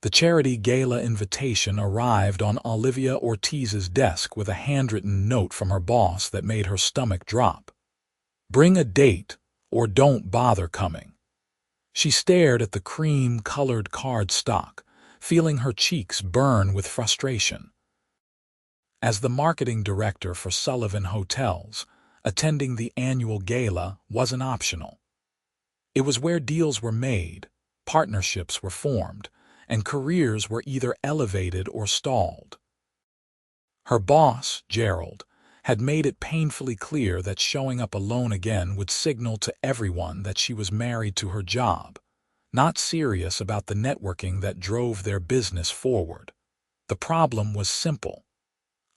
The charity gala invitation arrived on Olivia Ortiz's desk with a handwritten note from her boss that made her stomach drop. "Bring a date, or don't bother coming." She stared at the cream-colored cardstock, feeling her cheeks burn with frustration. As the marketing director for Sullivan Hotels, attending the annual gala wasn't optional. It was where deals were made, partnerships were formed, and careers were either elevated or stalled. Her boss, Gerald, had made it painfully clear that showing up alone again would signal to everyone that she was married to her job, not serious about the networking that drove their business forward. The problem was simple.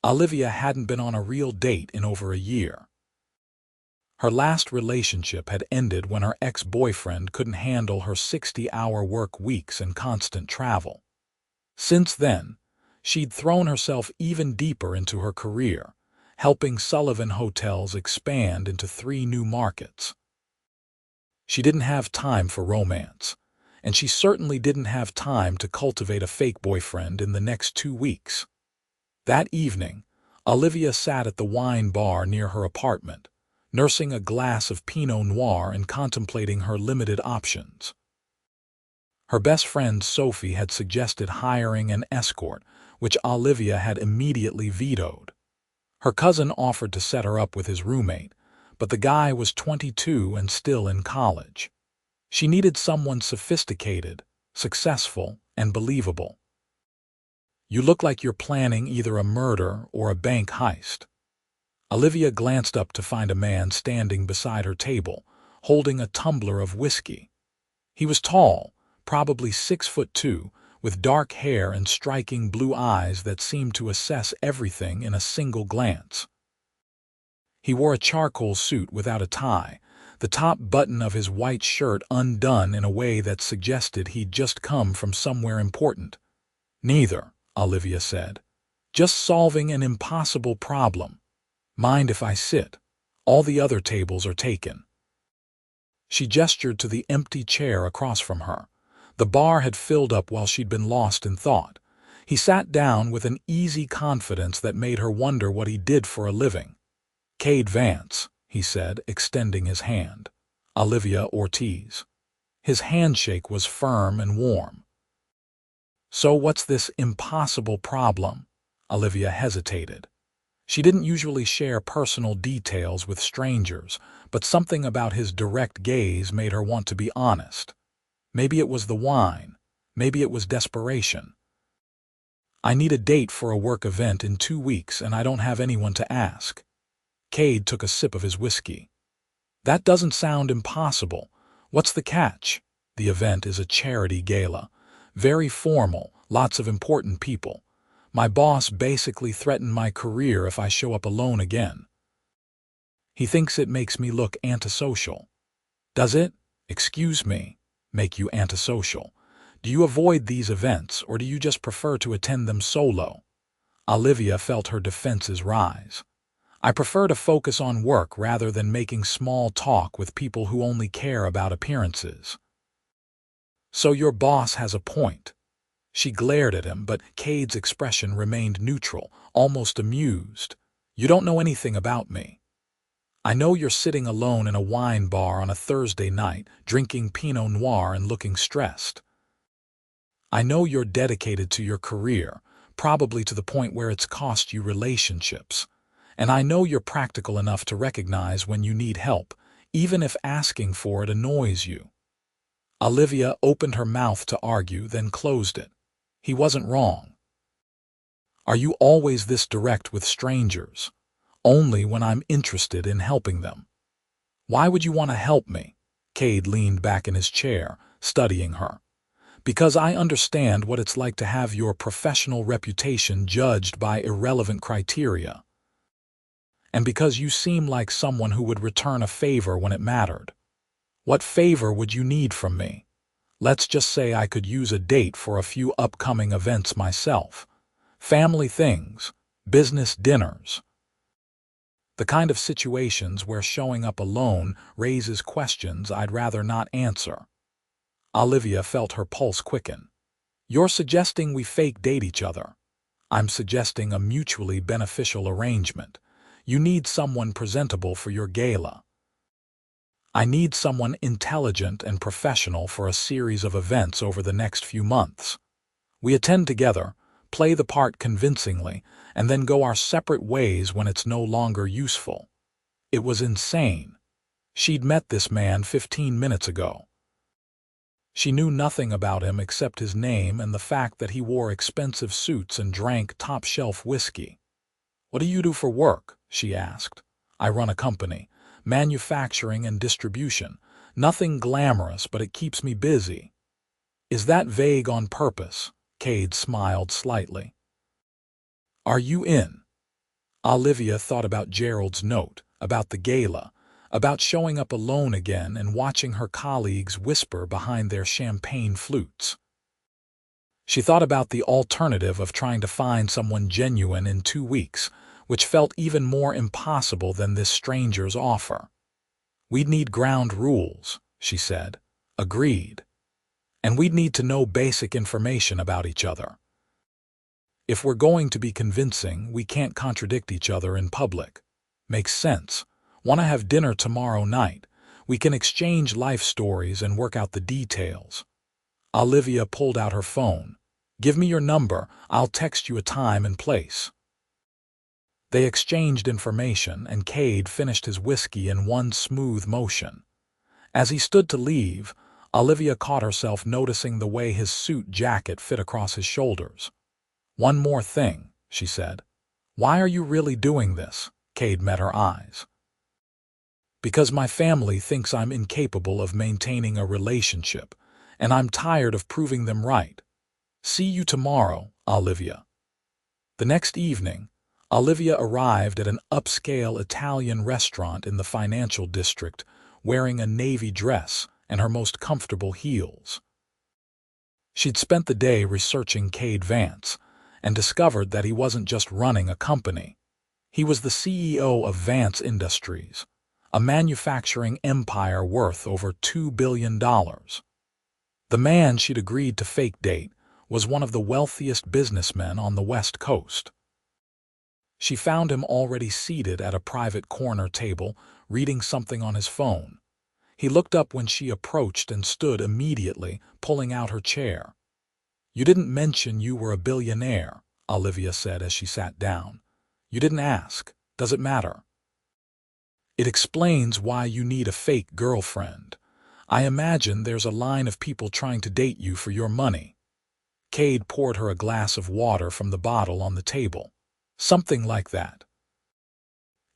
Olivia hadn't been on a real date in over a year. Her last relationship had ended when her ex-boyfriend couldn't handle her 60-hour work weeks and constant travel. Since then, she'd thrown herself even deeper into her career, helping Sullivan Hotels expand into 3 new markets. She didn't have time for romance, and she certainly didn't have time to cultivate a fake boyfriend in the next 2 weeks. That evening, Olivia sat at the wine bar near her apartment, nursing a glass of Pinot Noir and contemplating her limited options. Her best friend Sophie had suggested hiring an escort, which Olivia had immediately vetoed. Her cousin offered to set her up with his roommate, but the guy was 22 and still in college. She needed someone sophisticated, successful, and believable. "You look like you're planning either a murder or a bank heist." Olivia glanced up to find a man standing beside her table, holding a tumbler of whiskey. He was tall, probably 6'2", with dark hair and striking blue eyes that seemed to assess everything in a single glance. He wore a charcoal suit without a tie, the top button of his white shirt undone in a way that suggested he'd just come from somewhere important. "Neither," Olivia said. "Just solving an impossible problem. Mind if I sit? All the other tables are taken." She gestured to the empty chair across from her. The bar had filled up while she'd been lost in thought. He sat down with an easy confidence that made her wonder what he did for a living. "Kade Vance," he said, extending his hand. "Olivia Ortiz." His handshake was firm and warm. "So what's this impossible problem?" Olivia hesitated. She didn't usually share personal details with strangers, but something about his direct gaze made her want to be honest. Maybe it was the wine. Maybe it was desperation. "I need a date for a work event in 2 weeks, and I don't have anyone to ask." Kade took a sip of his whiskey. "That doesn't sound impossible. What's the catch?" "The event is a charity gala. Very formal, lots of important people. My boss basically threatened my career if I show up alone again. He thinks it makes me look antisocial." "Does it? Excuse me. Make you antisocial? Do you avoid these events, or do you just prefer to attend them solo?" Olivia felt her defenses rise. "I prefer to focus on work rather than making small talk with people who only care about appearances." "So your boss has a point." She glared at him, but Kade's expression remained neutral, almost amused. "You don't know anything about me. I know you're sitting alone in a wine bar on a Thursday night, drinking Pinot Noir and looking stressed. I know you're dedicated to your career, probably to the point where it's cost you relationships. And I know you're practical enough to recognize when you need help, even if asking for it annoys you." Olivia opened her mouth to argue, then closed it. He wasn't wrong. "Are you always this direct with strangers?" "Only when I'm interested in helping them." "Why would you want to help me?" Kade leaned back in his chair, studying her. "Because I understand what it's like to have your professional reputation judged by irrelevant criteria. And because you seem like someone who would return a favor when it mattered." "What favor would you need from me?" "Let's just say I could use a date for a few upcoming events myself. Family things, business dinners. The kind of situations where showing up alone raises questions I'd rather not answer." Olivia felt her pulse quicken. You're suggesting we fake date each other. I'm suggesting a mutually beneficial arrangement. You need someone presentable for your gala. I need someone intelligent and professional for a series of events over the next few months. We attend together, play the part convincingly, and then go our separate ways when it's no longer useful. It was insane. She'd met this man 15 minutes ago. She knew nothing about him except his name and the fact that he wore expensive suits and drank top-shelf whiskey. "What do you do for work?" she asked. "I run a company, manufacturing and distribution. Nothing glamorous, but it keeps me busy." "Is that vague on purpose?" Kade smiled slightly. "Are you in?" Olivia thought about Gerald's note, about the gala, about showing up alone again and watching her colleagues whisper behind their champagne flutes. She thought about the alternative of trying to find someone genuine in 2 weeks, which felt even more impossible than this stranger's offer. "We'd need ground rules," she said. "Agreed. And we'd need to know basic information about each other. If we're going to be convincing, we can't contradict each other in public." "Makes sense. Want to have dinner tomorrow night? We can exchange life stories and work out the details." Olivia pulled out her phone. "Give me your number. I'll text you a time and place." They exchanged information, and Kade finished his whiskey in one smooth motion. As he stood to leave, Olivia caught herself noticing the way his suit jacket fit across his shoulders. "One more thing," she said. "Why are you really doing this?" Kade met her eyes. "Because my family thinks I'm incapable of maintaining a relationship, and I'm tired of proving them right. See you tomorrow, Olivia." The next evening, Olivia arrived at an upscale Italian restaurant in the financial district, wearing a navy dress and her most comfortable heels. She'd spent the day researching Kade Vance and discovered that he wasn't just running a company. He was the CEO of Vance Industries, a manufacturing empire worth over $2 billion. The man she'd agreed to fake date was one of the wealthiest businessmen on the West Coast. She found him already seated at a private corner table, reading something on his phone. He looked up when she approached and stood immediately, pulling out her chair. "You didn't mention you were a billionaire," Olivia said as she sat down. "You didn't ask. Does it matter?" "It explains why you need a fake girlfriend. I imagine there's a line of people trying to date you for your money." Kade poured her a glass of water from the bottle on the table. "Something like that.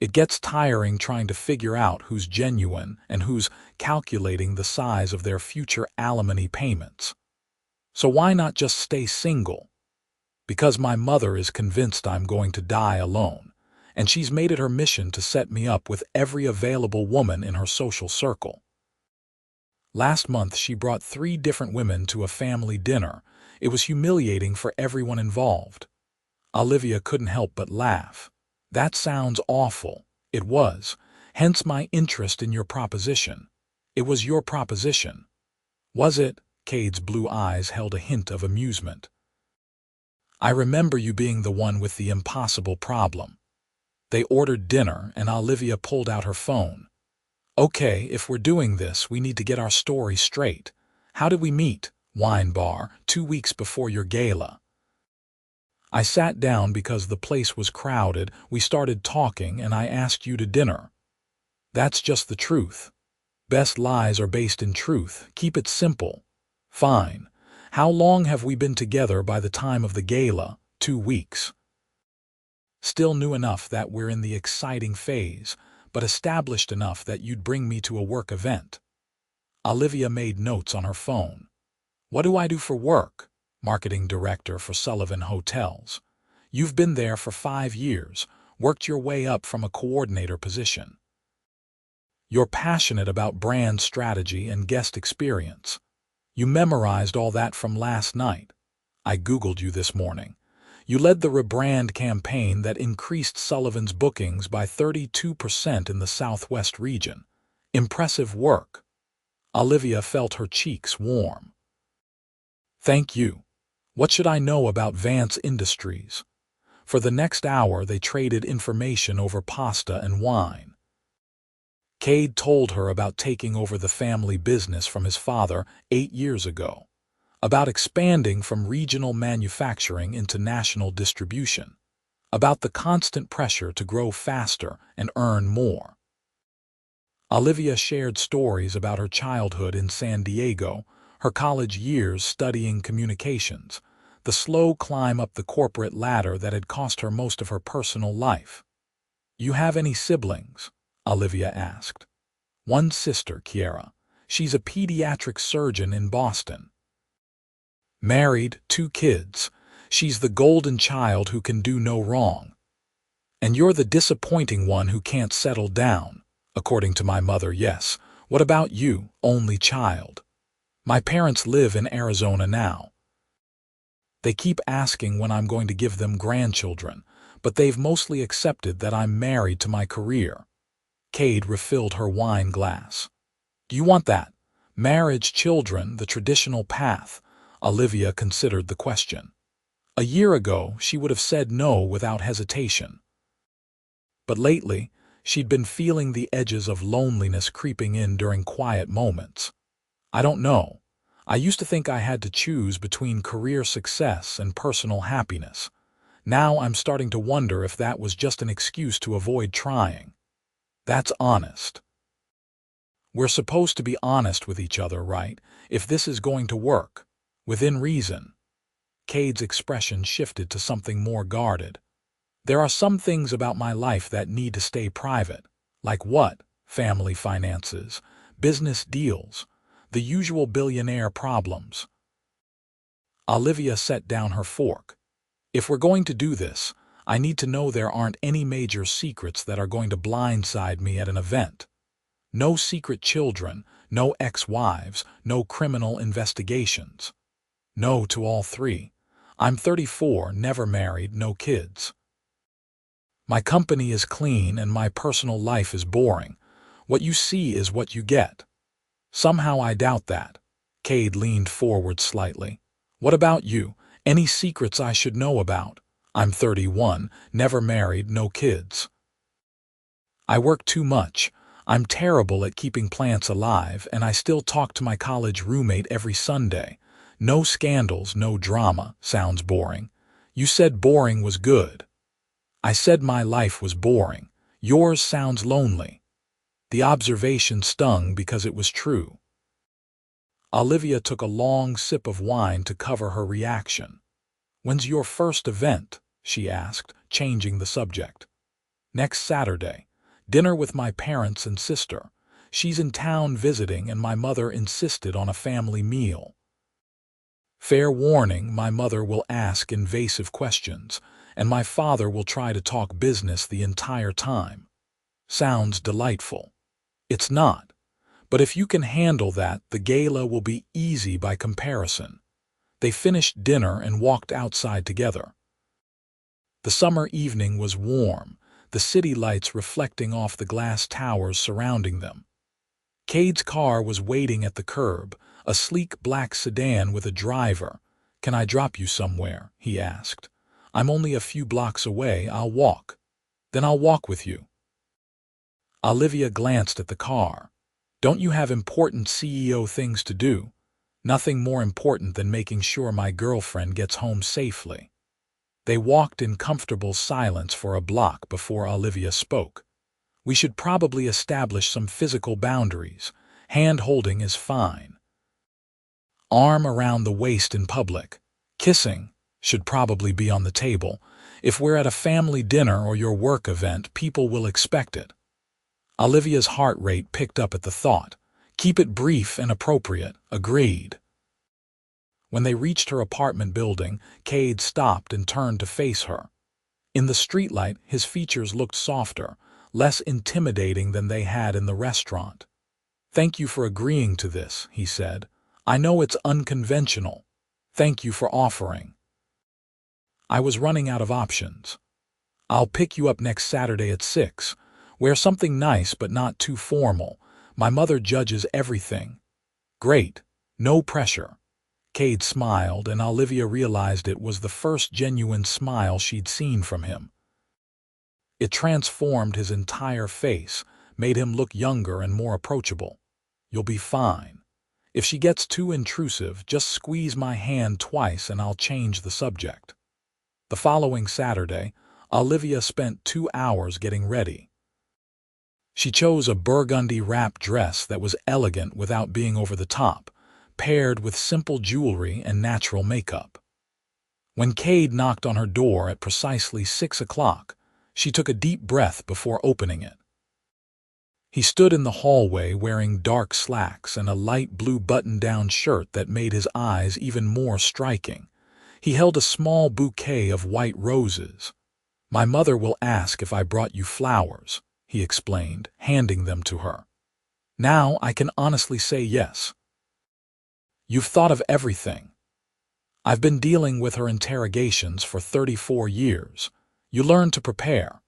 It gets tiring trying to figure out who's genuine and who's calculating the size of their future alimony payments. So why not just stay single?" "Because my mother is convinced I'm going to die alone, and she's made it her mission to set me up with every available woman in her social circle. Last month she brought 3 different women to a family dinner. It was humiliating for everyone involved." Olivia couldn't help but laugh. "That sounds awful." "It was, hence my interest in your proposition." "It was your proposition." "Was it?" Kade's blue eyes held a hint of amusement. "I remember you being the one with the impossible problem." They ordered dinner, and Olivia pulled out her phone. "Okay, if we're doing this, we need to get our story straight. How did we meet?" "Wine bar, 2 weeks before your gala. I sat down because the place was crowded. We started talking, and I asked you to dinner." "That's just the truth. Best lies are based in truth. Keep it simple." "Fine. How long have we been together by the time of the gala?" 2 weeks. "Still new enough that we're in the exciting phase, but established enough that you'd bring me to a work event." Olivia made notes on her phone. "What do I do for work?" "Marketing director for Sullivan Hotels. You've been there for 5 years, worked your way up from a coordinator position. You're passionate about brand strategy and guest experience. You memorized all that from last night. I Googled you this morning. You led the rebrand campaign that increased Sullivan's bookings by 32% in the Southwest region. Impressive work." Olivia felt her cheeks warm. "Thank you." What should I know about Vance Industries? For the next hour, they traded information over pasta and wine. Kade told her about taking over the family business from his father 8 years ago, about expanding from regional manufacturing into national distribution, about the constant pressure to grow faster and earn more. Olivia shared stories about her childhood in San Diego, her college years studying communications, the slow climb up the corporate ladder that had cost her most of her personal life. "You have any siblings?" Olivia asked. "One sister, Kiera. She's a pediatric surgeon in Boston. Married, 2 kids. She's the golden child who can do no wrong. And you're the disappointing one who can't settle down. According to my mother, yes. What about you, only child?" "My parents live in Arizona now. They keep asking when I'm going to give them grandchildren, but they've mostly accepted that I'm married to my career." Kade refilled her wine glass. "Do you want that? Marriage, children, the traditional path?" Olivia considered the question. A year ago, she would have said no without hesitation. But lately, she'd been feeling the edges of loneliness creeping in during quiet moments. "I don't know. I used to think I had to choose between career success and personal happiness. Now I'm starting to wonder if that was just an excuse to avoid trying." "That's honest. We're supposed to be honest with each other, right? If this is going to work. Within reason." Kade's expression shifted to something more guarded. "There are some things about my life that need to stay private." "Like what?" "Family finances, business deals, the usual billionaire problems." Olivia set down her fork. "If we're going to do this, I need to know there aren't any major secrets that are going to blindside me at an event. No secret children, no ex-wives, no criminal investigations. No to all 3. I'm 34, never married, no kids. My company is clean and my personal life is boring. What you see is what you get." "Somehow I doubt that." Kade leaned forward slightly. "What about you? Any secrets I should know about?" "I'm 31, never married, no kids. I work too much. I'm terrible at keeping plants alive, and I still talk to my college roommate every Sunday. No scandals, no drama." "Sounds boring." "You said boring was good." "I said my life was boring. Yours sounds lonely." The observation stung because it was true. Olivia took a long sip of wine to cover her reaction. "When's your first event?" she asked, changing the subject. "Next Saturday. Dinner with my parents and sister. She's in town visiting and my mother insisted on a family meal. Fair warning, my mother will ask invasive questions, and my father will try to talk business the entire time." "Sounds delightful." "It's not. But if you can handle that, the gala will be easy by comparison." They finished dinner and walked outside together. The summer evening was warm, the city lights reflecting off the glass towers surrounding them. Kade's car was waiting at the curb, a sleek black sedan with a driver. "Can I drop you somewhere?" he asked. "I'm only a few blocks away, I'll walk." "Then I'll walk with you." Olivia glanced at the car. "Don't you have important CEO things to do?" "Nothing more important than making sure my girlfriend gets home safely." They walked in comfortable silence for a block before Olivia spoke. "We should probably establish some physical boundaries. Hand-holding is fine. Arm around the waist in public. Kissing should probably be on the table. If we're at a family dinner or your work event, people will expect it." Olivia's heart rate picked up at the thought. "Keep it brief and appropriate." "Agreed." When they reached her apartment building, Kade stopped and turned to face her. In the streetlight, his features looked softer, less intimidating than they had in the restaurant. "Thank you for agreeing to this," he said. "I know it's unconventional. Thank you for offering. I was running out of options. I'll pick you up next Saturday at 6. Wear something nice but not too formal. My mother judges everything." "Great. No pressure." Kade smiled, and Olivia realized it was the first genuine smile she'd seen from him. It transformed his entire face, made him look younger and more approachable. "You'll be fine. If she gets too intrusive, just squeeze my hand twice and I'll change the subject." The following Saturday, Olivia spent 2 hours getting ready. She chose a burgundy wrap dress that was elegant without being over the top, paired with simple jewelry and natural makeup. When Kade knocked on her door at precisely 6 o'clock, she took a deep breath before opening it. He stood in the hallway wearing dark slacks and a light blue button-down shirt that made his eyes even more striking. He held a small bouquet of white roses. "My mother will ask if I brought you flowers," he explained, handing them to her. "Now I can honestly say yes." "You've thought of everything." "I've been dealing with her interrogations for 34 years. You learn to prepare."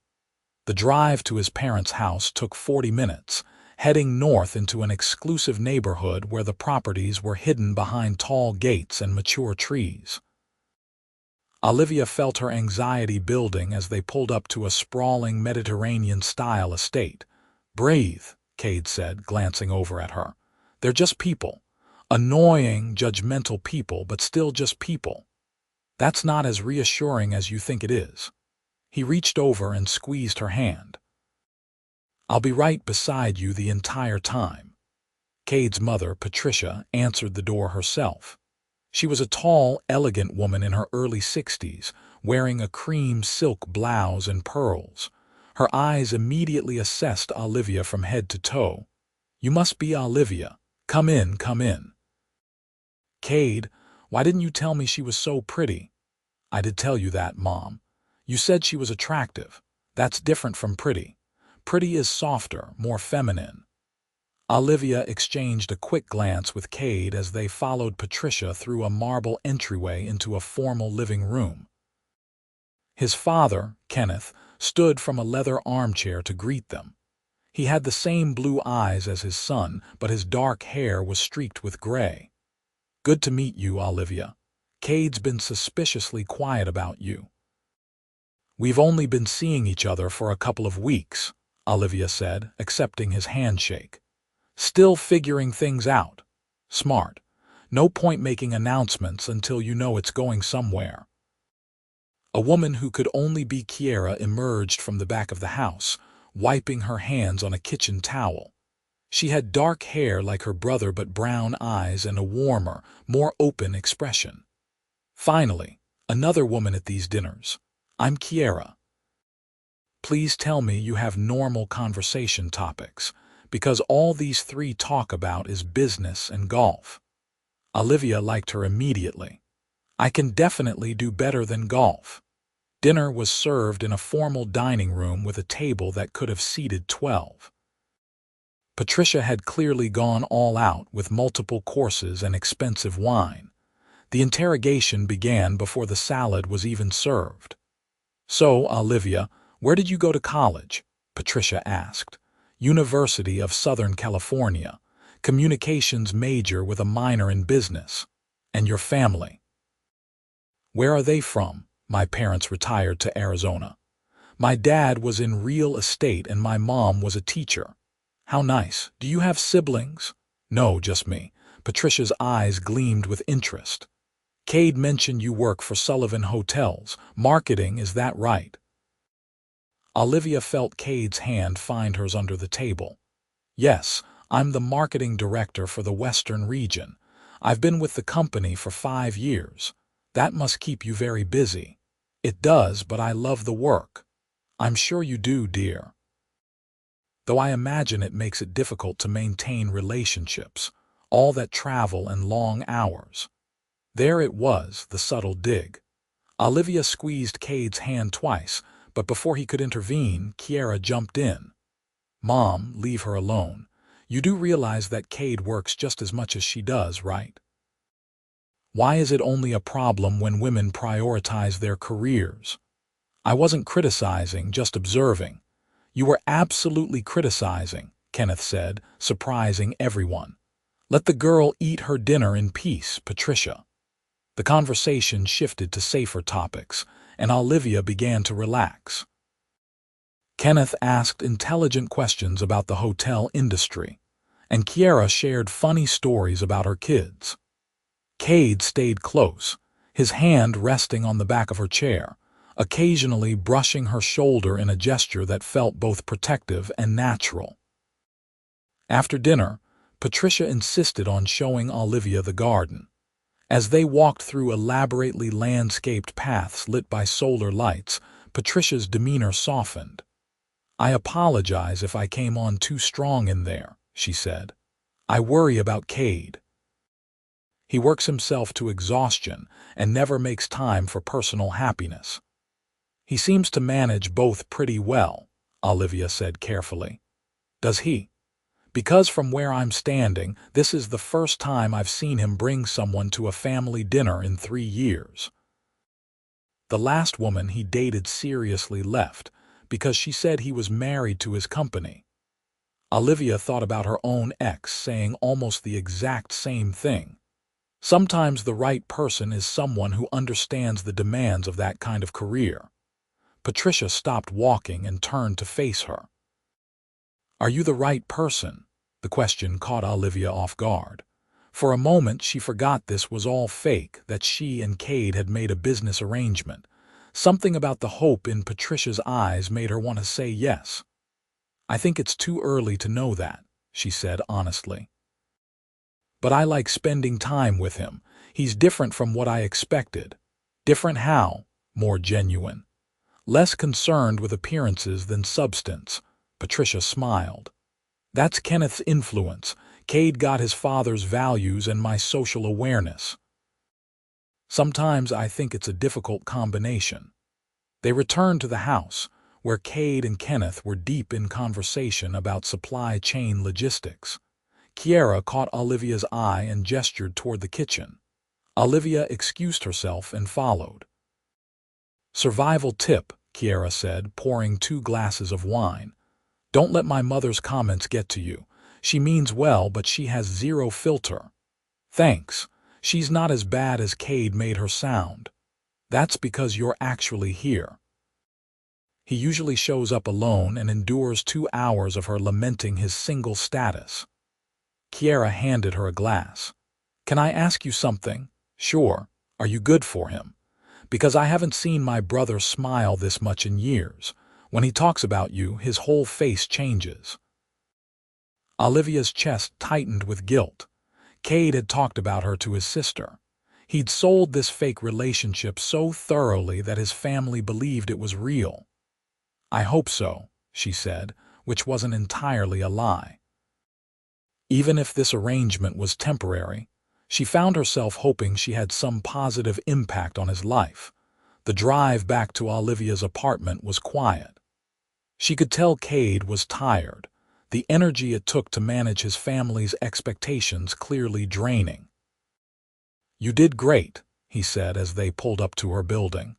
The drive to his parents' house took 40 minutes, heading north into an exclusive neighborhood where the properties were hidden behind tall gates and mature trees. Olivia felt her anxiety building as they pulled up to a sprawling Mediterranean-style estate. "Breathe," Kade said, glancing over at her. "They're just people. Annoying, judgmental people, but still just people. That's not as reassuring as you think it is." He reached over and squeezed her hand. "I'll be right beside you the entire time." Kade's mother, Patricia, answered the door herself. She was a tall, elegant woman in her early 60s, wearing a cream silk blouse and pearls. Her eyes immediately assessed Olivia from head to toe. "You must be Olivia. Come in, come in." "Kade, why didn't you tell me she was so pretty?" "I did tell you that, Mom. You said she was attractive. That's different from pretty. Pretty is softer, more feminine." Olivia exchanged a quick glance with Kade as they followed Patricia through a marble entryway into a formal living room. His father, Kenneth, stood from a leather armchair to greet them. He had the same blue eyes as his son, but his dark hair was streaked with gray. "Good to meet you, Olivia. Kade's been suspiciously quiet about you." "We've only been seeing each other for a couple of weeks," Olivia said, accepting his handshake. "Still figuring things out. Smart. No point making announcements until you know it's going somewhere." A woman who could only be Kiera emerged from the back of the house, wiping her hands on a kitchen towel. She had dark hair like her brother but brown eyes and a warmer, more open expression. "Finally, another woman at these dinners. I'm Kiera. Please tell me you have normal conversation topics, because all these three talk about is business and golf." Olivia liked her immediately. "I can definitely do better than golf." Dinner was served in a formal dining room with a table that could have seated 12. Patricia had clearly gone all out with multiple courses and expensive wine. The interrogation began before the salad was even served. "So, Olivia, where did you go to college?" Patricia asked. "University of Southern California. Communications major with a minor in business. And your family?" "Where are they from?" "My parents retired to Arizona. My dad was in real estate and my mom was a teacher." "How nice. Do you have siblings?" "No, just me." Patricia's eyes gleamed with interest. "Kade mentioned you work for Sullivan Hotels. Marketing, is that right?" Olivia felt Kade's hand find hers under the table. "Yes, I'm the marketing director for the Western region. I've been with the company for 5 years. That must keep you very busy." "It does, but I love the work." "I'm sure you do, dear. Though I imagine it makes it difficult to maintain relationships, all that travel and long hours." There it was, the subtle dig. Olivia squeezed Kade's hand twice, but before he could intervene, Kiera jumped in. "Mom, leave her alone. You do realize that Kade works just as much as she does, right? Why is it only a problem when women prioritize their careers?" "I wasn't criticizing, just observing." "You were absolutely criticizing," Kenneth said, surprising everyone. "Let the girl eat her dinner in peace, Patricia." The conversation shifted to safer topics, and Olivia began to relax. Kenneth asked intelligent questions about the hotel industry, and Kiera shared funny stories about her kids. Kade stayed close, his hand resting on the back of her chair, occasionally brushing her shoulder in a gesture that felt both protective and natural. After dinner, Patricia insisted on showing Olivia the garden. As they walked through elaborately landscaped paths lit by solar lights, Patricia's demeanor softened. "I apologize if I came on too strong in there," she said. "I worry about Kade. He works himself to exhaustion and never makes time for personal happiness." "He seems to manage both pretty well," Olivia said carefully. "Does he? Because from where I'm standing, this is the first time I've seen him bring someone to a family dinner in 3 years. The last woman he dated seriously left because she said he was married to his company." Olivia thought about her own ex saying almost the exact same thing. Sometimes the right person is someone who understands the demands of that kind of career. Patricia stopped walking and turned to face her. "Are you the right person?" The question caught Olivia off guard. For a moment she forgot this was all fake, that she and Kade had made a business arrangement. Something about the hope in Patricia's eyes made her want to say yes. "I think it's too early to know that," she said honestly. "But I like spending time with him. He's different from what I expected." "Different how?" "More genuine. Less concerned with appearances than substance." Patricia smiled. "That's Kenneth's influence. Kade got his father's values and my social awareness. Sometimes I think it's a difficult combination." They returned to the house, where Kade and Kenneth were deep in conversation about supply chain logistics. Kiera caught Olivia's eye and gestured toward the kitchen. Olivia excused herself and followed. "Survival tip," Kiera said, pouring 2 glasses of wine. "Don't let my mother's comments get to you. She means well, but she has zero filter." "Thanks. She's not as bad as Kade made her sound." "That's because you're actually here. He usually shows up alone and endures 2 hours of her lamenting his single status." Kiera handed her a glass. "Can I ask you something?" "Sure. Are you good for him?" "Because I haven't seen my brother smile this much in years. When he talks about you, his whole face changes." Olivia's chest tightened with guilt. Kade had talked about her to his sister. He'd sold this fake relationship so thoroughly that his family believed it was real. "I hope so," she said, which wasn't entirely a lie. Even if this arrangement was temporary, she found herself hoping she had some positive impact on his life. The drive back to Olivia's apartment was quiet. She could tell Kade was tired, the energy it took to manage his family's expectations clearly draining. "You did great," he said as they pulled up to her building.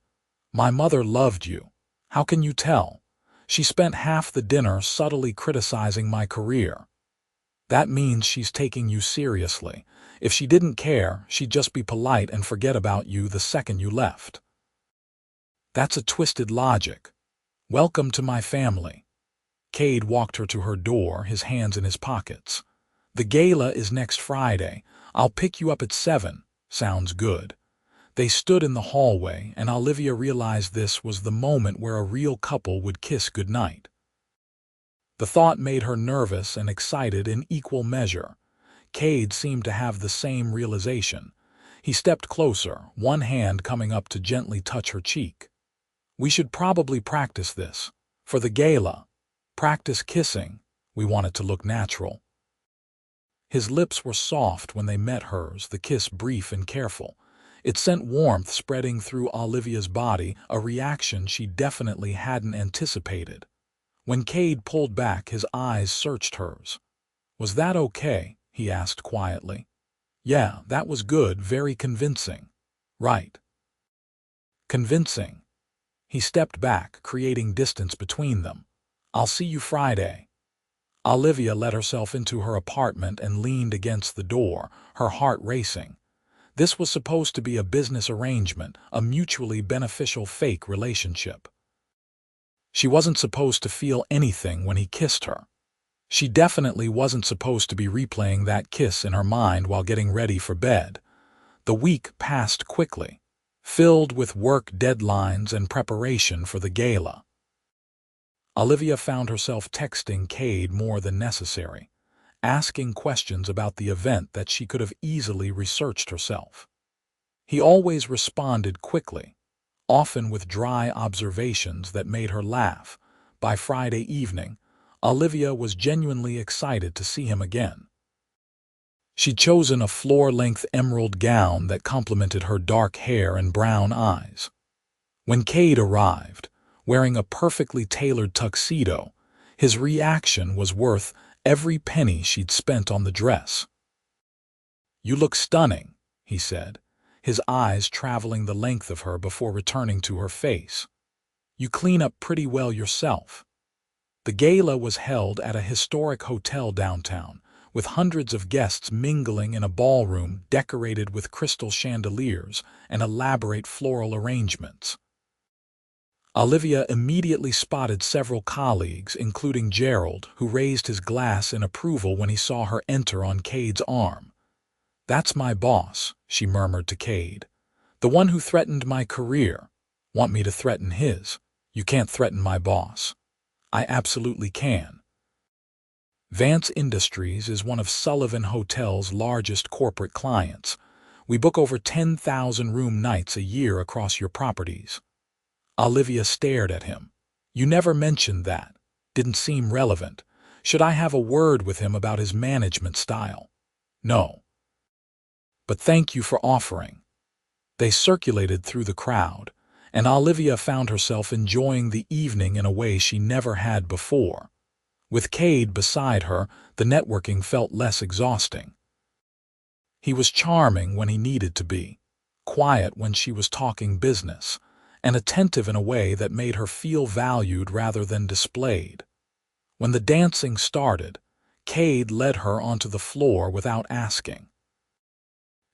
"My mother loved you. How can you tell? She spent half the dinner subtly criticizing my career." "That means she's taking you seriously. If she didn't care, she'd just be polite and forget about you the second you left." "That's a twisted logic. Welcome to my family." Kade walked her to her door, his hands in his pockets. "The gala is next Friday. I'll pick you up at 7. Sounds good." They stood in the hallway, and Olivia realized this was the moment where a real couple would kiss goodnight. The thought made her nervous and excited in equal measure. Kade seemed to have the same realization. He stepped closer, one hand coming up to gently touch her cheek. "We should probably practice this. For the gala. Practice kissing. We want it to look natural." His lips were soft when they met hers, the kiss brief and careful. It sent warmth spreading through Olivia's body, a reaction she definitely hadn't anticipated. When Kade pulled back, his eyes searched hers. "Was that okay?" he asked quietly. "Yeah, that was good, very convincing." "Right. Convincing." He stepped back, creating distance between them. "I'll see you Friday." Olivia let herself into her apartment and leaned against the door, her heart racing. This was supposed to be a business arrangement, a mutually beneficial fake relationship. She wasn't supposed to feel anything when he kissed her. She definitely wasn't supposed to be replaying that kiss in her mind while getting ready for bed. The week passed quickly, filled with work deadlines and preparation for the gala. Olivia found herself texting Kade more than necessary, asking questions about the event that she could have easily researched herself. He always responded quickly, often with dry observations that made her laugh. By Friday evening, Olivia was genuinely excited to see him again. She'd chosen a floor-length emerald gown that complemented her dark hair and brown eyes. When Kade arrived, wearing a perfectly tailored tuxedo, his reaction was worth every penny she'd spent on the dress. "You look stunning," he said, his eyes traveling the length of her before returning to her face. "You clean up pretty well yourself." The gala was held at a historic hotel downtown, with hundreds of guests mingling in a ballroom decorated with crystal chandeliers and elaborate floral arrangements. Olivia immediately spotted several colleagues, including Gerald, who raised his glass in approval when he saw her enter on Kade's arm. "That's my boss," she murmured to Kade. "The one who threatened my career. Want me to threaten his? You can't threaten my boss." "I absolutely can." Vance Industries is one of Sullivan Hotel's largest corporate clients. We book over 10,000 room nights a year across your properties. Olivia stared at him. "You never mentioned that. Didn't seem relevant. Should I have a word with him about his management style?" "No. But thank you for offering." They circulated through the crowd, and Olivia found herself enjoying the evening in a way she never had before. With Kade beside her, the networking felt less exhausting. He was charming when he needed to be, quiet when she was talking business, and attentive in a way that made her feel valued rather than displayed. When the dancing started, Kade led her onto the floor without asking.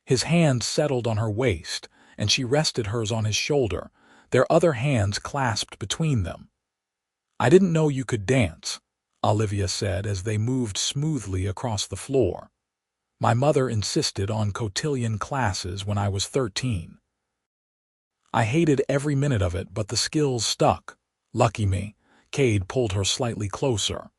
His hand settled on her waist, and she rested hers on his shoulder, their other hands clasped between them. "I didn't know you could dance," Olivia said as they moved smoothly across the floor. "My mother insisted on cotillion classes when I was 13. I hated every minute of it, but the skills stuck. Lucky me." Kade pulled her slightly closer.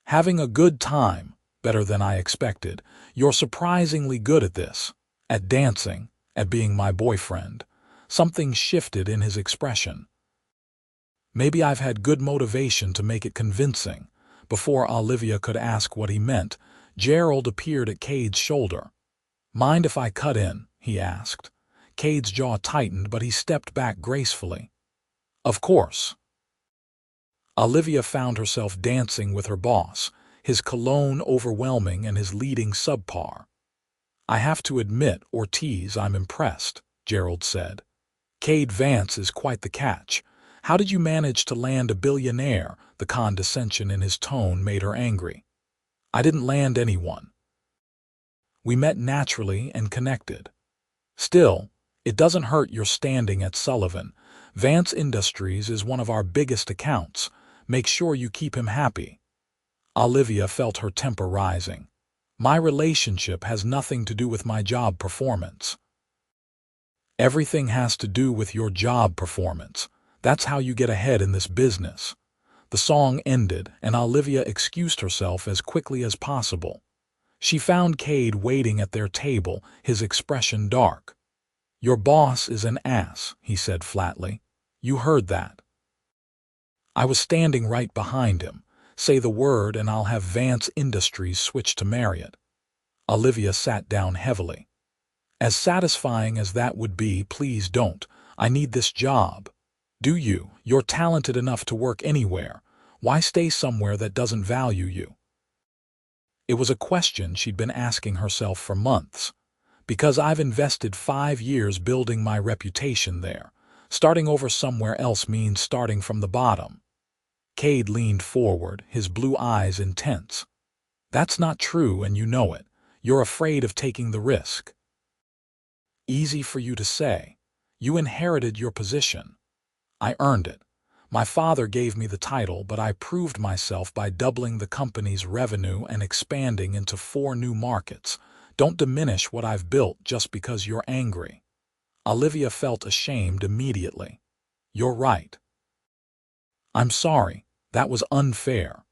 "Having a good time, better than I expected. You're surprisingly good at this, at dancing, at being my boyfriend." Something shifted in his expression. "Maybe I've had good motivation to make it convincing." Before Olivia could ask what he meant, Gerald appeared at Kade's shoulder. "Mind if I cut in?" he asked. Kade's jaw tightened, but he stepped back gracefully. "Of course." Olivia found herself dancing with her boss, his cologne overwhelming and his leading subpar. "I have to admit, Ortiz, I'm impressed," Gerald said. "Kade Vance is quite the catch. How did you manage to land a billionaire?" The condescension in his tone made her angry. "I didn't land anyone. We met naturally and connected. Still, it doesn't hurt you're standing at Sullivan. Vance Industries is one of our biggest accounts. Make sure you keep him happy." Olivia felt her temper rising. "My relationship has nothing to do with my job performance." "Everything has to do with your job performance. That's how you get ahead in this business." The song ended, and Olivia excused herself as quickly as possible. She found Kade waiting at their table, his expression dark. "Your boss is an ass," he said flatly. "You heard that." "I was standing right behind him. Say the word and I'll have Vance Industries switch to Marriott." Olivia sat down heavily. "As satisfying as that would be, please don't. I need this job." "Do you? You're talented enough to work anywhere. Why stay somewhere that doesn't value you?" It was a question she'd been asking herself for months. "Because I've invested 5 years building my reputation there. Starting over somewhere else means starting from the bottom." Kade leaned forward, his blue eyes intense. "That's not true, and you know it. You're afraid of taking the risk." Easy for you to say. You inherited your position. I earned it. My father gave me the title, but I proved myself by doubling the company's revenue and expanding into 4 new markets. Don't diminish what I've built just because you're angry. Olivia felt ashamed immediately. You're right. I'm sorry. That was unfair.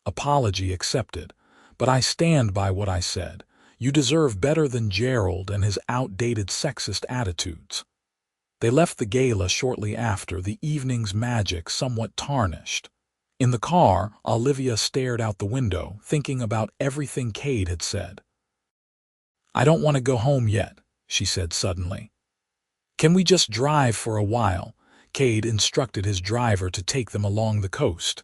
Apology accepted. But I stand by what I said. You deserve better than Gerald and his outdated sexist attitudes. They left the gala shortly after, the evening's magic somewhat tarnished. In the car, Olivia stared out the window, thinking about everything Kade had said. I don't want to go home yet, she said suddenly. Can we just drive for a while? Kade instructed his driver to take them along the coast.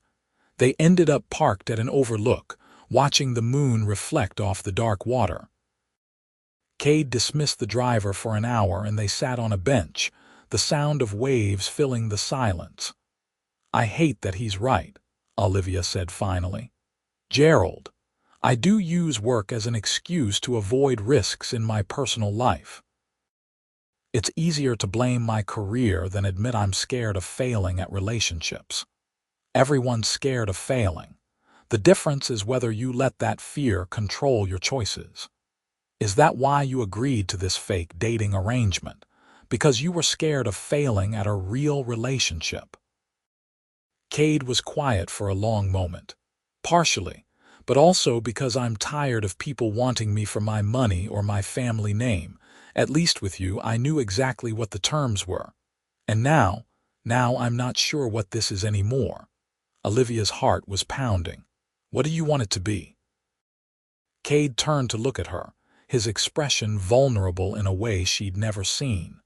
They ended up parked at an overlook, watching the moon reflect off the dark water. Kade dismissed the driver for an hour and they sat on a bench, the sound of waves filling the silence. I hate that he's right, Olivia said finally. Gerald, I do use work as an excuse to avoid risks in my personal life. It's easier to blame my career than admit I'm scared of failing at relationships. Everyone's scared of failing. The difference is whether you let that fear control your choices. Is that why you agreed to this fake dating arrangement? Because you were scared of failing at a real relationship? Kade was quiet for a long moment. Partially, but also because I'm tired of people wanting me for my money or my family name. At least with you, I knew exactly what the terms were. And now I'm not sure what this is anymore. Olivia's heart was pounding. What do you want it to be? Kade turned to look at her, his expression vulnerable in a way she'd never seen.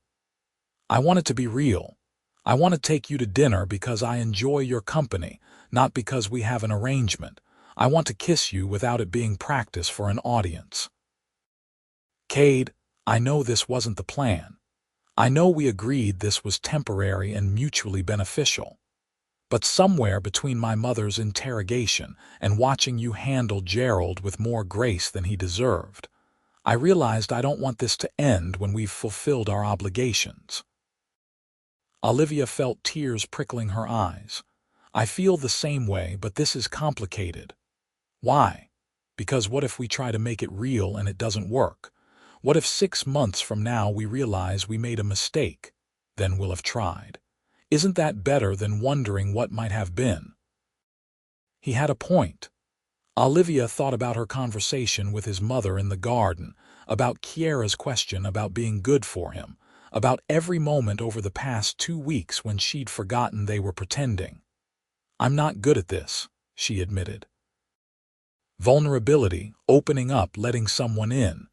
I want it to be real. I want to take you to dinner because I enjoy your company, not because we have an arrangement. I want to kiss you without it being practice for an audience. Kade, I know this wasn't the plan. I know we agreed this was temporary and mutually beneficial. But somewhere between my mother's interrogation and watching you handle Gerald with more grace than he deserved, I realized I don't want this to end when we've fulfilled our obligations. Olivia felt tears prickling her eyes. I feel the same way, but this is complicated. Why? Because what if we try to make it real and it doesn't work? What if 6 months from now we realize we made a mistake? Then we'll have tried. Isn't that better than wondering what might have been? He had a point. Olivia thought about her conversation with his mother in the garden, about Kiera's question about being good for him, about every moment over the past 2 weeks when she'd forgotten they were pretending. I'm not good at this, she admitted. Vulnerability, opening up, letting someone in.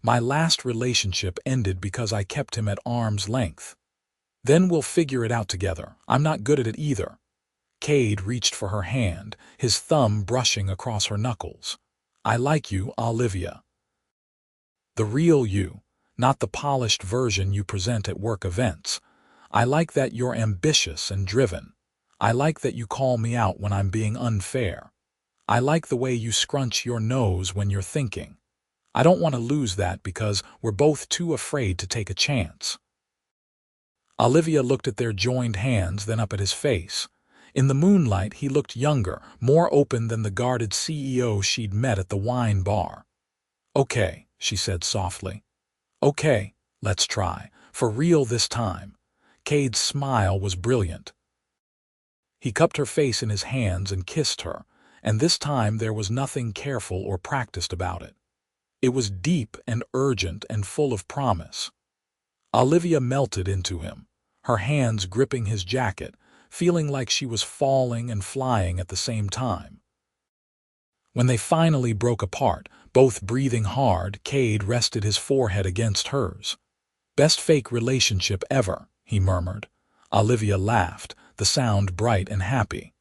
My last relationship ended because I kept him at arm's length. Then we'll figure it out together. I'm not good at it either. Kade reached for her hand, his thumb brushing across her knuckles. I like you, Olivia. The real you, not the polished version you present at work events. I like that you're ambitious and driven. I like that you call me out when I'm being unfair. I like the way you scrunch your nose when you're thinking. I don't want to lose that because we're both too afraid to take a chance. Olivia looked at their joined hands, then up at his face. In the moonlight, he looked younger, more open than the guarded CEO she'd met at the wine bar. Okay, she said softly. Okay, let's try. For real this time. Kade's smile was brilliant. He cupped her face in his hands and kissed her, and this time there was nothing careful or practiced about it. It was deep and urgent and full of promise. Olivia melted into him, her hands gripping his jacket, feeling like she was falling and flying at the same time. When they finally broke apart, both breathing hard, Kade rested his forehead against hers. Best fake relationship ever, he murmured. Olivia laughed, the sound bright and happy.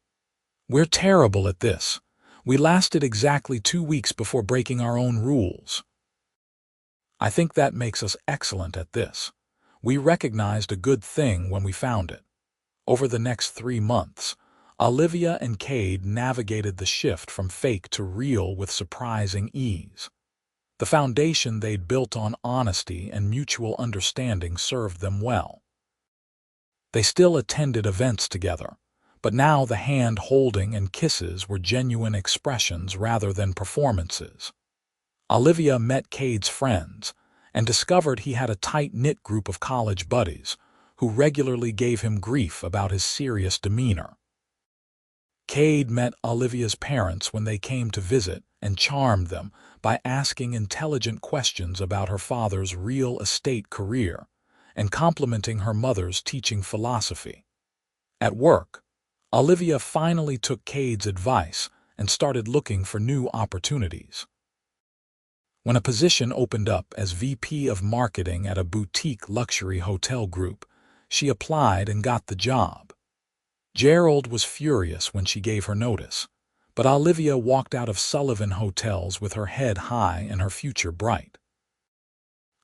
We're terrible at this. We lasted exactly 2 weeks before breaking our own rules. I think that makes us excellent at this. We recognized a good thing when we found it. Over the next 3 months, Olivia and Kade navigated the shift from fake to real with surprising ease. The foundation they'd built on honesty and mutual understanding served them well. They still attended events together, but now the hand-holding and kisses were genuine expressions rather than performances. Olivia met Kade's friends and discovered he had a tight-knit group of college buddies who regularly gave him grief about his serious demeanor. Kade met Olivia's parents when they came to visit and charmed them by asking intelligent questions about her father's real estate career and complimenting her mother's teaching philosophy. At work, Olivia finally took Kade's advice and started looking for new opportunities. When a position opened up as VP of Marketing at a boutique luxury hotel group, she applied and got the job. Gerald was furious when she gave her notice, but Olivia walked out of Sullivan Hotels with her head high and her future bright.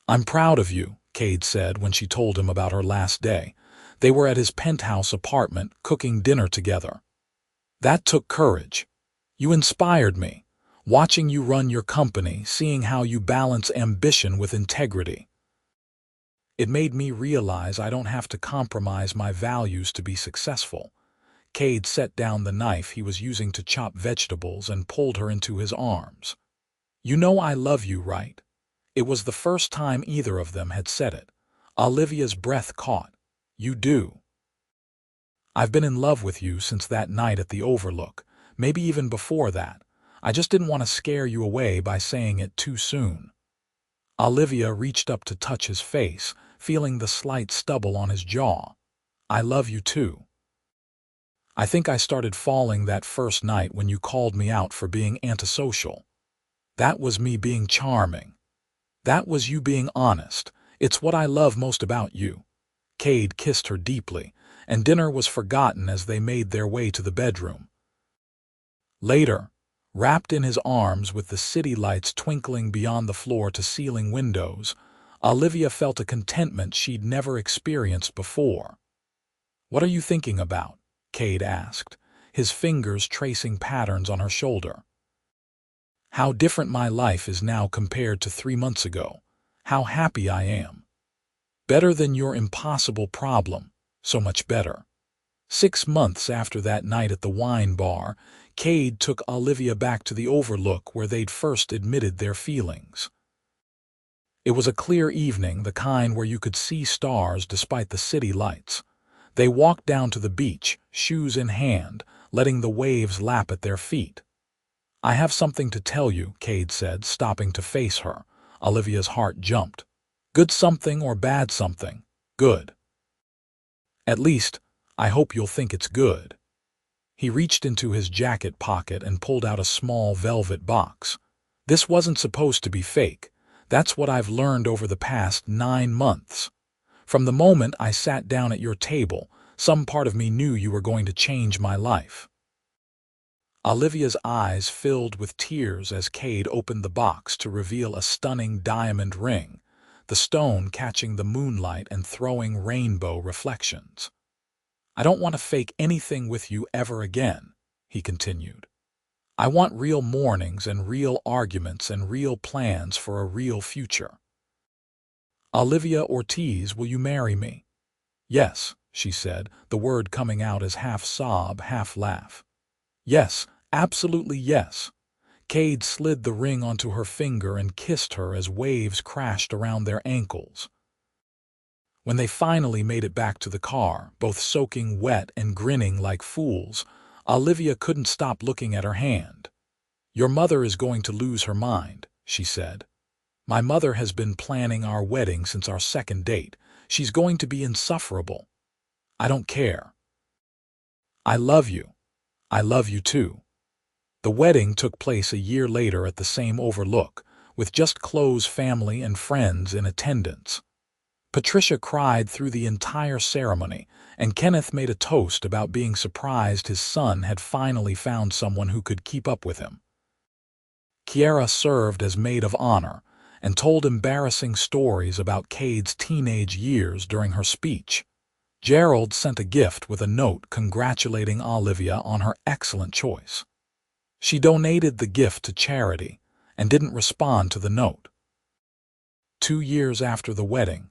"I'm proud of you," Kade said when she told him about her last day. They were at his penthouse apartment cooking dinner together. "That took courage. You inspired me, watching you run your company, seeing how you balance ambition with integrity. It made me realize I don't have to compromise my values to be successful." Kade set down the knife he was using to chop vegetables and pulled her into his arms. "You know I love you, right?" It was the first time either of them had said it. Olivia's breath caught. "You do." "I've been in love with you since that night at the Overlook, maybe even before that. I just didn't want to scare you away by saying it too soon." Olivia reached up to touch his face, feeling the slight stubble on his jaw. "I love you too. I think I started falling that first night when you called me out for being antisocial. That was me being charming. That was you being honest. It's what I love most about you." Kade kissed her deeply, and dinner was forgotten as they made their way to the bedroom. Later, wrapped in his arms with the city lights twinkling beyond the floor-to-ceiling windows, Olivia felt a contentment she'd never experienced before. "What are you thinking about?" Kade asked, his fingers tracing patterns on her shoulder. "How different my life is now compared to 3 months ago. How happy I am. Better than your impossible problem, so much better." 6 months after that night at the wine bar, Kade took Olivia back to the Overlook where they'd first admitted their feelings. It was a clear evening, the kind where you could see stars despite the city lights. They walked down to the beach, shoes in hand, letting the waves lap at their feet. "I have something to tell you," Kade said, stopping to face her. Olivia's heart jumped. "Good something or bad something?" "Good." "At least, I hope you'll think it's good." He reached into his jacket pocket and pulled out a small velvet box. "This wasn't supposed to be fake. That's what I've learned over the past 9 months. From the moment I sat down at your table, some part of me knew you were going to change my life." Olivia's eyes filled with tears as Kade opened the box to reveal a stunning diamond ring, the stone catching the moonlight and throwing rainbow reflections. "I don't want to fake anything with you ever again," he continued. "I want real mornings and real arguments and real plans for a real future." "Olivia Ortiz, will you marry me?" "Yes," she said, the word coming out as half sob, half laugh. "Yes, absolutely yes." Kade slid the ring onto her finger and kissed her as waves crashed around their ankles. When they finally made it back to the car, both soaking wet and grinning like fools, Olivia couldn't stop looking at her hand. "Your mother is going to lose her mind," she said. "My mother has been planning our wedding since our second date. She's going to be insufferable." "I don't care. I love you. I love you too." The wedding took place a year later at the same Overlook, with just close family and friends in attendance. Patricia cried through the entire ceremony, and Kenneth made a toast about being surprised his son had finally found someone who could keep up with him. Kiara served as maid of honor and told embarrassing stories about Kade's teenage years during her speech. Gerald sent a gift with a note congratulating Olivia on her excellent choice. She donated the gift to charity, and didn't respond to the note. 2 years after the wedding,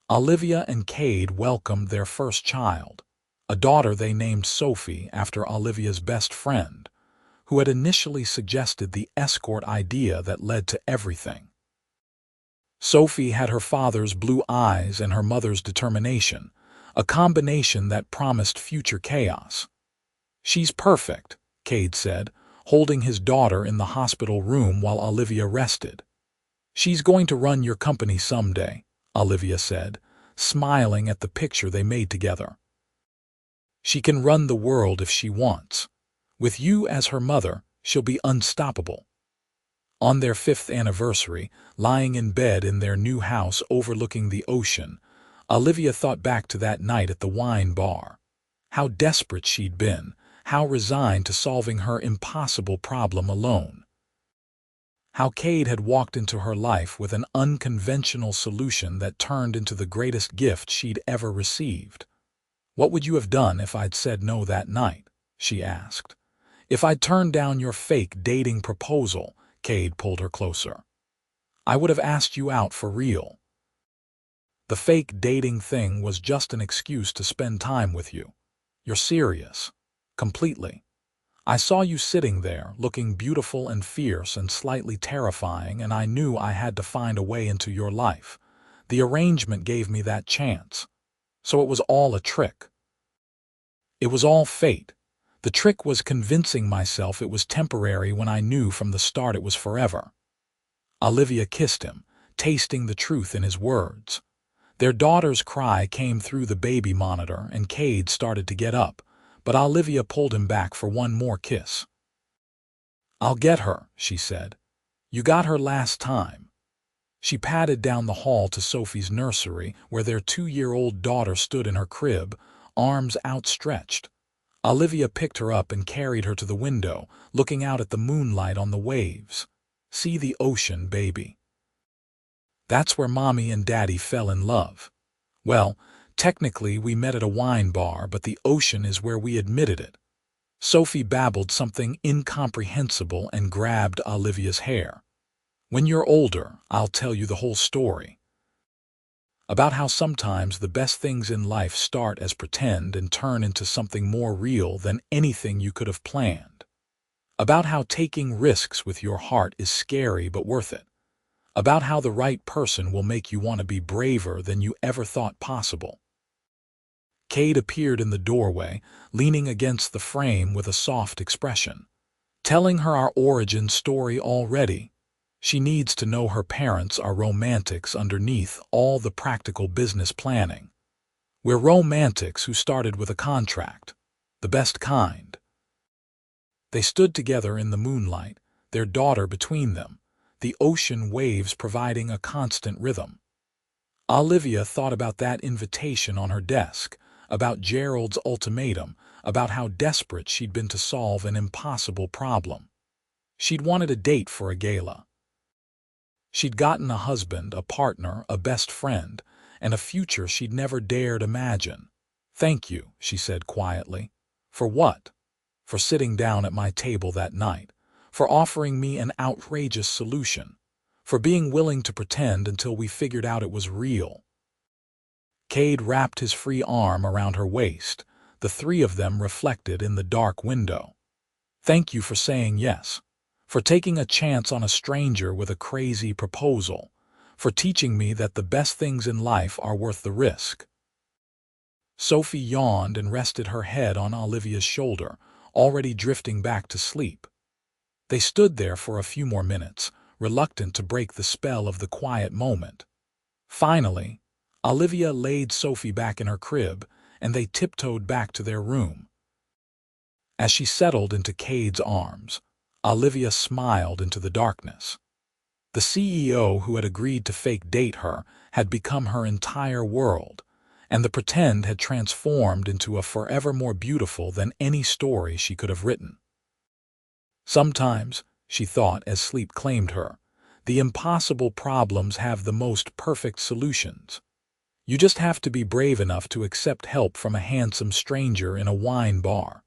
Olivia and Kade welcomed their first child, a daughter they named Sophie after Olivia's best friend, who had initially suggested the escort idea that led to everything. Sophie had her father's blue eyes and her mother's determination, a combination that promised future chaos. "She's perfect," Kade said, holding his daughter in the hospital room while Olivia rested. "She's going to run your company someday," Olivia said, smiling at the picture they made together. "She can run the world if she wants. With you as her mother, she'll be unstoppable." On their 5th anniversary, lying in bed in their new house overlooking the ocean, Olivia thought back to that night at the wine bar. How desperate she'd been, how resigned to solving her impossible problem alone. How Kade had walked into her life with an unconventional solution that turned into the greatest gift she'd ever received. "What would you have done if I'd said no that night?" she asked. "If I'd turned down your fake dating proposal," Kade pulled her closer. "I would have asked you out for real. The fake dating thing was just an excuse to spend time with you. You're serious. Completely. I saw you sitting there, looking beautiful and fierce and slightly terrifying, and I knew I had to find a way into your life. The arrangement gave me that chance. So it was all a trick. It was all fate. The trick was convincing myself it was temporary when I knew from the start it was forever." Olivia kissed him, tasting the truth in his words. Their daughter's cry came through the baby monitor, and Kade started to get up, but Olivia pulled him back for one more kiss. "I'll get her," she said. "You got her last time." She padded down the hall to Sophie's nursery, where their 2-year-old daughter stood in her crib, arms outstretched. Olivia picked her up and carried her to the window, looking out at the moonlight on the waves. "See the ocean, baby. That's where Mommy and Daddy fell in love. Well, technically we met at a wine bar, but the ocean is where we admitted it." Sophie babbled something incomprehensible and grabbed Olivia's hair. "When you're older, I'll tell you the whole story. About how sometimes the best things in life start as pretend and turn into something more real than anything you could have planned. About how taking risks with your heart is scary but worth it. About how the right person will make you want to be braver than you ever thought possible." Kade appeared in the doorway, leaning against the frame with a soft expression. "Telling her our origin story already? She needs to know her parents are romantics underneath all the practical business planning. We're romantics who started with a contract. The best kind." They stood together in the moonlight, their daughter between them, the ocean waves providing a constant rhythm. Olivia thought about that invitation on her desk, about Gerald's ultimatum, about how desperate she'd been to solve an impossible problem. She'd wanted a date for a gala. She'd gotten a husband, a partner, a best friend, and a future she'd never dared imagine. "Thank you," she said quietly. "For what?" "For sitting down at my table that night, for offering me an outrageous solution, for being willing to pretend until we figured out it was real." Kade wrapped his free arm around her waist, the three of them reflected in the dark window. "Thank you for saying yes. For taking a chance on a stranger with a crazy proposal, for teaching me that the best things in life are worth the risk." Sophie yawned and rested her head on Olivia's shoulder, already drifting back to sleep. They stood there for a few more minutes, reluctant to break the spell of the quiet moment. Finally, Olivia laid Sophie back in her crib, and they tiptoed back to their room. As she settled into Kade's arms, Olivia smiled into the darkness. The CEO who had agreed to fake date her had become her entire world, and the pretend had transformed into a forever more beautiful than any story she could have written. Sometimes, she thought as sleep claimed her, the impossible problems have the most perfect solutions. You just have to be brave enough to accept help from a handsome stranger in a wine bar.